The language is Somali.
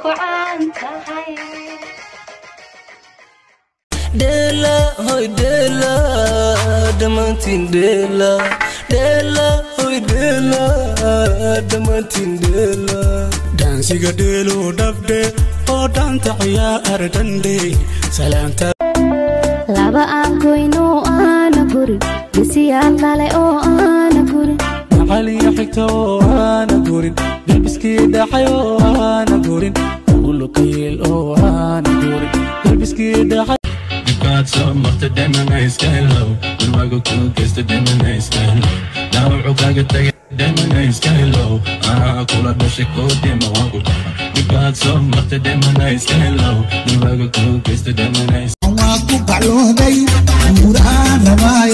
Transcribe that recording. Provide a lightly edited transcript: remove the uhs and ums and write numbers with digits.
وعن تهي دلا هوي دلا دمانتين دلا دلا هوي دلا دمانتين دلا دانسيغا ديلو دبدي او دانتا عيار دندي سلامتا لابا أنكوينو أنا كوري بسي الله أو أنا كوري علي حكتو أنا كوري بالبسكي دحيو أنا كوري كله كيل أو أنا كوري بالبسكي دحيو got some of the demon nice hello when I go to kiss the demon nice hello now I get the demon nice hello call up the shiko demo we got some of the demon nice hello when I go to kiss the demon nice aku kalau day murah ramai